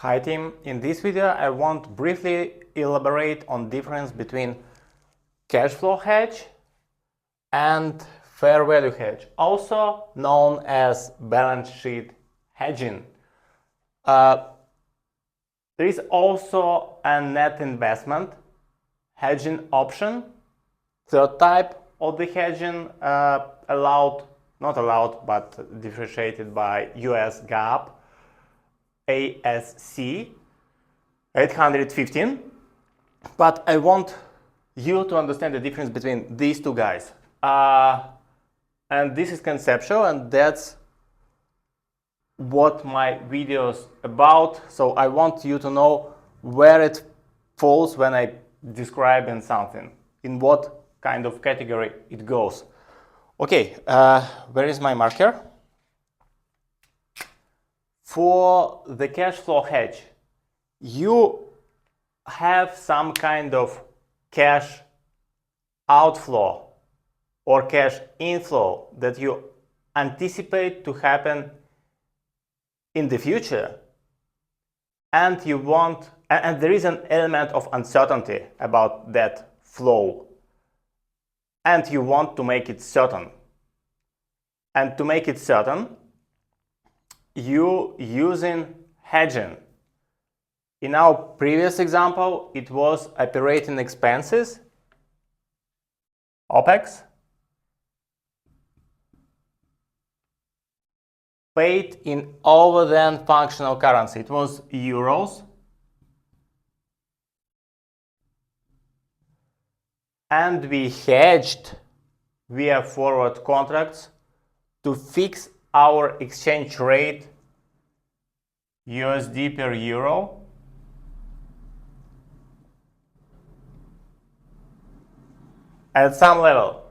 Hi team, in this video I want to briefly elaborate on difference between cash flow hedge and fair value hedge, also known as balance sheet hedging. There is also a net investment hedging option, third type of the hedging not allowed but differentiated by US GAAP ASC 815, but I want you to understand the difference between these two guys. And this is conceptual, and that's what my video is about. So I want you to know where it falls when I describe in something, in what kind of category it goes. Okay, where is my marker? For the cash flow hedge, you have some kind of cash outflow or cash inflow that you anticipate to happen in the future, and there is an element of uncertainty about that flow, and you want to make it certain. And to make it certain, you using hedging. In our previous example, it was operating expenses, OPEX, paid in other than functional currency. It was euros. And we hedged via forward contracts to fix our exchange rate USD per euro at some level.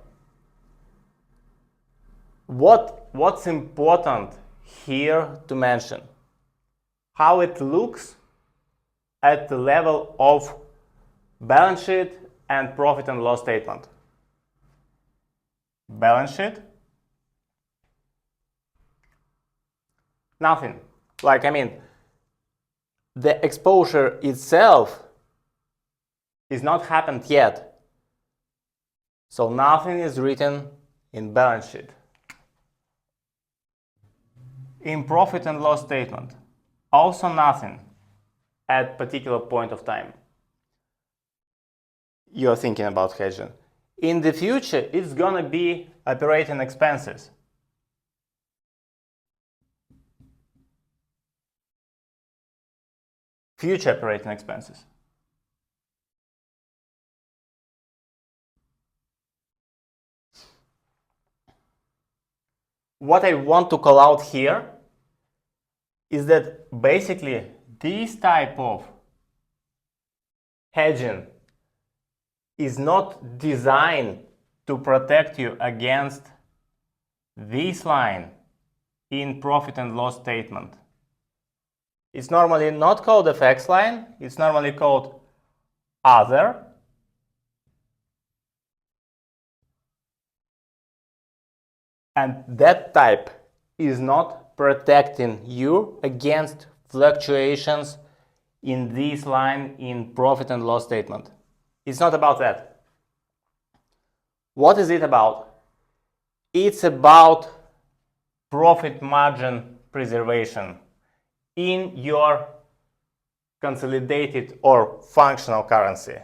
What's important here to mention? How it looks at the level of balance sheet and profit and loss statement. Balance sheet, nothing. The exposure itself is not happened yet. So nothing is written in balance sheet. In profit and loss statement, also nothing at particular point of time. You're thinking about hedging. In the future, it's gonna be operating expenses. Future operating expenses. What I want to call out here is that basically this type of hedging is not designed to protect you against this line in profit and loss statement. It's normally not called FX line, it's normally called other. And that type is not protecting you against fluctuations in this line in profit and loss statement. It's not about that. What is it about? It's about profit margin preservation in your consolidated or functional currency.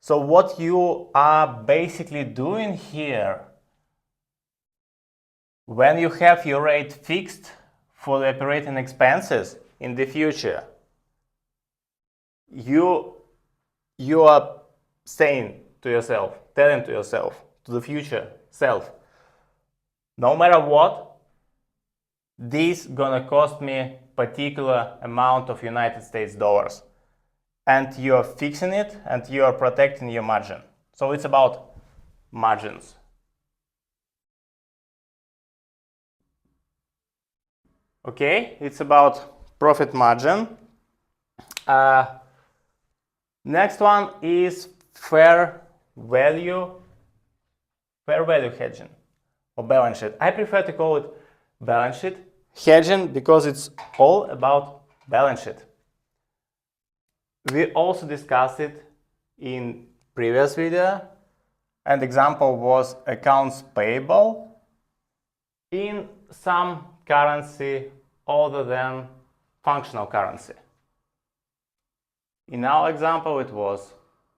So what you are basically doing here, when you have your rate fixed for the operating expenses in the future, you are saying to yourself, telling to yourself, to the future self, no matter what, this gonna cost me particular amount of United States dollars, and you're fixing it and you're protecting your margin. So it's about margins. Okay, it's about profit margin. Next one is fair value hedging or balance sheet. I prefer to call it balance sheet hedging because it's all about balance sheet. We also discussed it in previous video, and example was accounts payable in some currency other than functional currency. In our example it was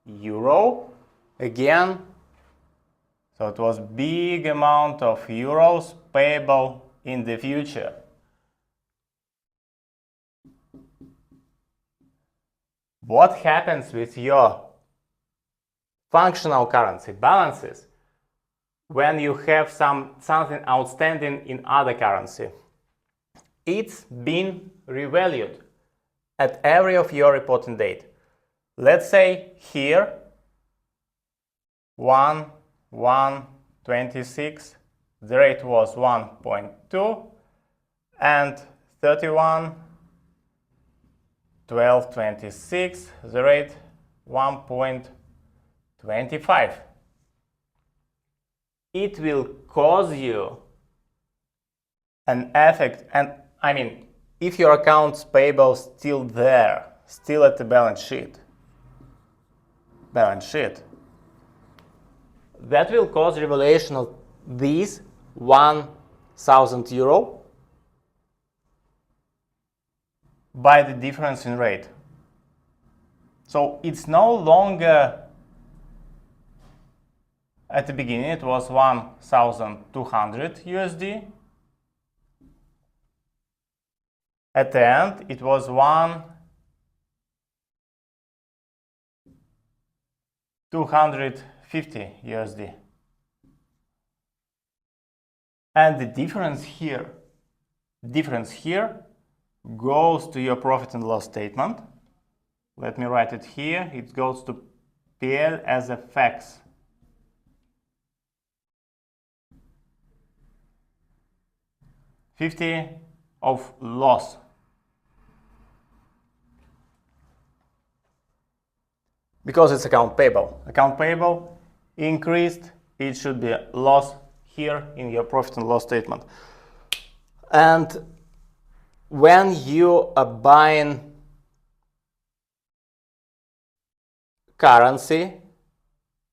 euro again, so it was big amount of euros payable in the future. What happens with your functional currency balances when you have something outstanding in other currency? It's been revalued at every of your reporting date. Let's say here 1/1/26, the rate was 1.2, and 31/12/26, the rate 1.25. It will cause you an effect, and I mean, if your accounts payable still there, still at the balance sheet, that will cause revaluation of these 1,000 euro by the difference in rate. So it's no longer, at the beginning it was 1,200 USD. At the end it was 1,250 USD. And the difference here goes to your profit and loss statement. Let me write it here. It goes to PL as effects. $50 of loss. Because it's account payable. Account payable increased, it should be a loss here in your profit and loss statement. And when you are buying currency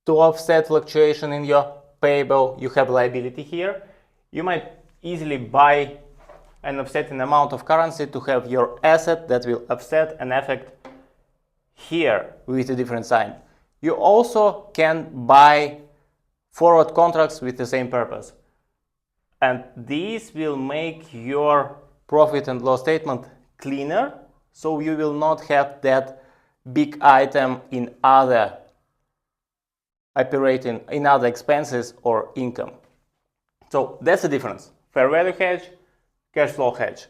to offset fluctuation in your payable, you have liability here. You might easily buy an offsetting amount of currency to have your asset that will offset an effect here with a different sign. You also can buy forward contracts with the same purpose. And these will make your profit and loss statement cleaner, so you will not have that big item in other expenses or income. So that's the difference. Fair value hedge, cash flow hedge.